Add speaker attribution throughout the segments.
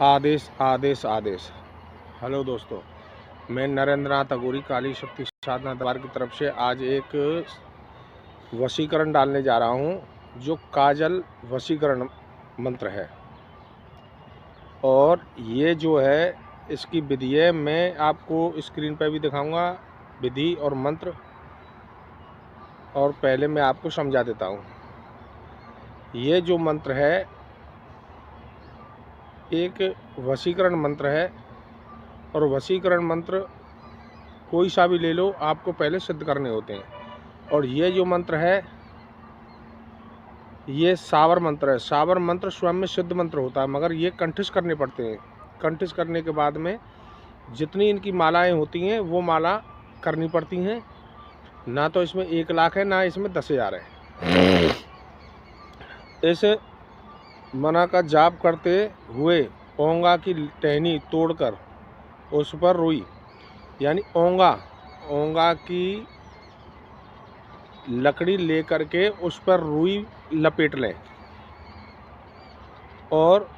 Speaker 1: आदेश आदेश आदेश। Hello दोस्तों, मैं नरेंद्र नाथ अघोरी काली शक्ति साधना दरबार की तरफ से आज एक वशीकरण डालने जा रहा हूं, जो काजल वशीकरण मंत्र है। और ये जो है इसकी विधि है, मैं आपको स्क्रीन पर भी दिखाऊंगा विधि और मंत्र। और पहले मैं आपको समझा देता हूं। ये जो मंत्र है एक वशीकरण मंत्र है, और वशीकरण मंत्र कोई सा भी ले लो, आपको पहले सिद्ध करने होते हैं। और ये जो मंत्र है ये सावर मंत्र है। सावर मंत्र स्वयं में सिद्ध मंत्र होता है, मगर ये कंठस्थ करने पड़ते हैं। कंठस्थ करने के बाद में जितनी इनकी मालाएं होती हैं वो माला करनी पड़ती हैं। ना तो इसमें 1 लाख है, ना इसमें 10,000 है। ऐसे मना का जाप करते हुए ओंगा की टहनी तोड़कर उस पर रुई, यानी ओंगा की लकड़ी लेकर के उस पर रुई लपेट लें, और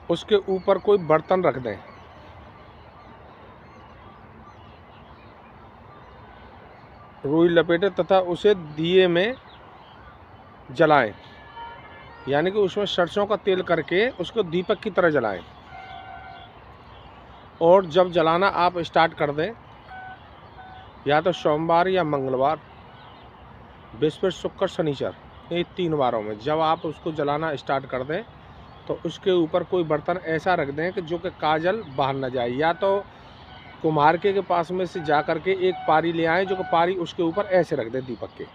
Speaker 1: उसके ऊपर कोई बर्तन रख दें। रुई लपेटे तथा उसे दिए में जलाएं, यानी कि उसमें सरसों का तेल करके उसको दीपक की तरह जलाएं। और जब जलाना आप स्टार्ट कर दें, या तो सोमवार या मंगलवार, बृहस्पति, शुक्र, शनिचर, ये 3 बारों में जब आप उसको जलाना स्टार्ट कर दें तो उसके ऊपर कोई बर्तन ऐसा रख दें कि जो कि काजल बाहर न जाए। या तो कुम्हार के पास में से जा कर के एक पारी ले आएँ, जो कि पारी उसके ऊपर ऐसे रख दें दीपक के,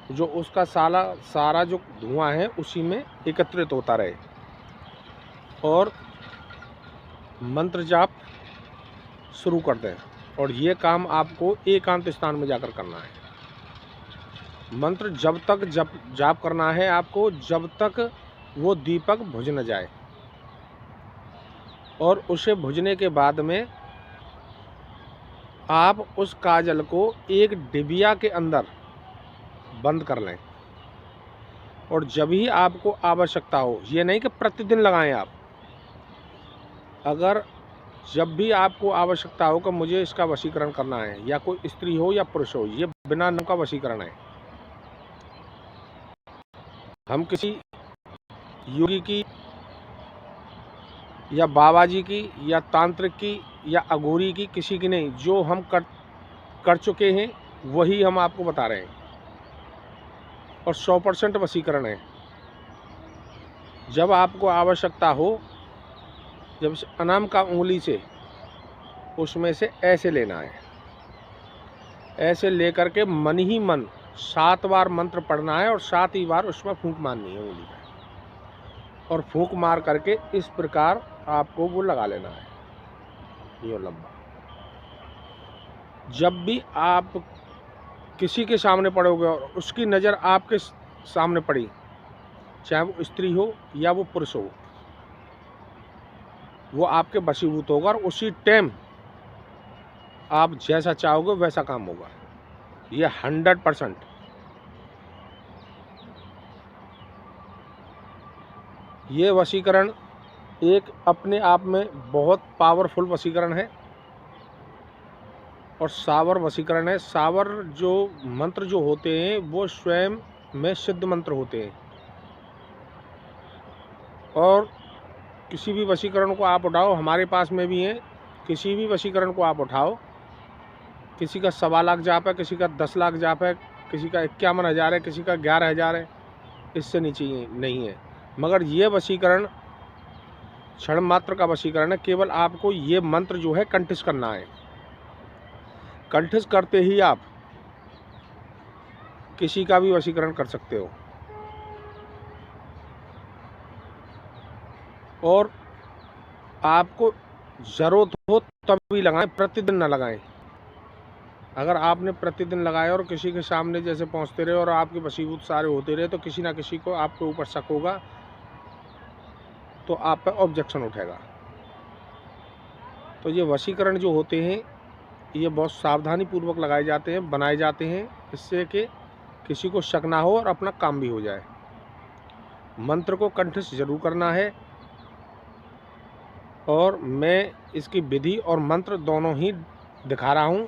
Speaker 1: जो उसका सारा जो धुआं है उसी में एकत्रित होता रहे। और मंत्र जाप शुरू कर दें। और ये काम आपको एकांत स्थान में जाकर करना है। मंत्र जब तक जाप करना है आपको, जब तक वो दीपक बुझ न जाए। और उसे बुझने के बाद में आप उस काजल को एक डिबिया के अंदर बंद कर लें। और जब ही आपको आवश्यकता हो, ये नहीं कि प्रतिदिन लगाएं आप, अगर जब भी आपको आवश्यकता हो कि मुझे इसका वशीकरण करना है, या कोई स्त्री हो या पुरुष हो, ये बिना नाम का वशीकरण है। हम किसी योगी की या बाबा जी की या तांत्रिक की या अघोरी की, किसी की नहीं, जो हम कर चुके हैं वही हम आपको बता रहे हैं। और 100% वशीकरण है। जब आपको आवश्यकता हो, जब इस अनाम का उंगली से उसमें से ऐसे लेना है, ऐसे लेकर के मन ही मन 7 बार मंत्र पढ़ना है, और 7 ही बार उसमें फूंक मारनी है उंगली में। और फूंक मार करके इस प्रकार आपको वो लगा लेना है, ये लंबा। जब भी आप किसी के सामने पड़ोगे और उसकी नज़र आपके सामने पड़ी, चाहे वो स्त्री हो या वो पुरुष हो, वो आपके वशीभूत होगा। और उसी टाइम आप जैसा चाहोगे वैसा काम होगा, ये 100%। ये वशीकरण एक अपने आप में बहुत पावरफुल वशीकरण है, और सावर वशीकरण है। सावर जो मंत्र जो होते हैं वो स्वयं में सिद्ध मंत्र होते हैं। और किसी भी वशीकरण को आप उठाओ, हमारे पास में भी हैं, किसी भी वशीकरण को आप उठाओ, किसी का 1.25 लाख जाप है, किसी का 10 लाख जाप है, किसी का 51,000 है, किसी का 11,000 है, इससे नीचे नहीं है। मगर ये वशीकरण क्षण मात्र का वशीकरण है। केवल आपको ये मंत्र जो है कंठस्थ करना है। कंठस्थ करते ही आप किसी का भी वशीकरण कर सकते हो। और आपको ज़रूरत हो तभी लगाएं, प्रतिदिन ना लगाएं। अगर आपने प्रतिदिन लगाया और किसी के सामने जैसे पहुंचते रहे और आपके वशीभूत सारे होते रहे, तो किसी ना किसी को आपके ऊपर शक होगा, तो आप पर ऑब्जेक्शन उठेगा। तो ये वशीकरण जो होते हैं ये बहुत सावधानी पूर्वक लगाए जाते हैं, बनाए जाते हैं, इससे कि किसी को शक ना हो और अपना काम भी हो जाए। मंत्र को कंठस्थ जरूर करना है। और मैं इसकी विधि और मंत्र दोनों ही दिखा रहा हूँ।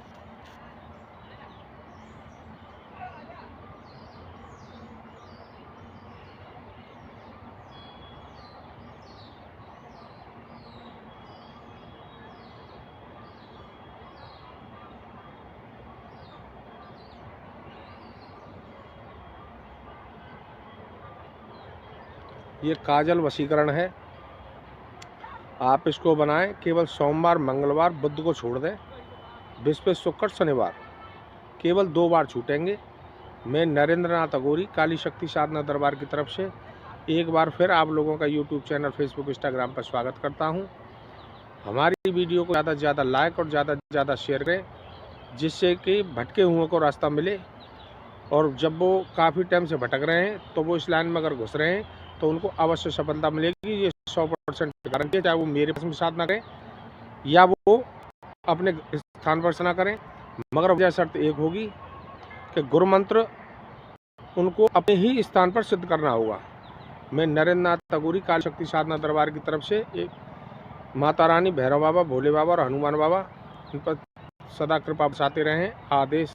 Speaker 1: ये काजल वशीकरण है। आप इसको बनाएं, केवल सोमवार, मंगलवार, बुध को छोड़ दें। बृहस्पति, शुक्र, शनिवार केवल 2 बार छूटेंगे। मैं नरेंद्र नाथ अघोरी, काली शक्ति साधना दरबार की तरफ से एक बार फिर आप लोगों का यूट्यूब चैनल, फेसबुक, इंस्टाग्राम पर स्वागत करता हूं। हमारी वीडियो को ज़्यादा से ज़्यादा लाइक और ज़्यादा से ज़्यादा शेयर करें, जिससे कि भटके हुओं को रास्ता मिले। और जब वो काफ़ी टाइम से भटक रहे हैं तो वो इस लाइन में अगर घुस रहे हैं तो उनको अवश्य सफलता मिलेगी। ये 100% गारंटी है, चाहे वो मेरे पास में साधना करें या वो अपने स्थान पर साधना करें। मगर वजह शर्त एक होगी कि गुरु मंत्र उनको अपने ही स्थान पर सिद्ध करना होगा। मैं नरेंद्र नाथ अघोरी, काली शक्ति साधना दरबार की तरफ से एक माता रानी, भैरव बाबा, भोले बाबा और हनुमान बाबा इन पर सदा कृपा बरसाते रहें। आदेश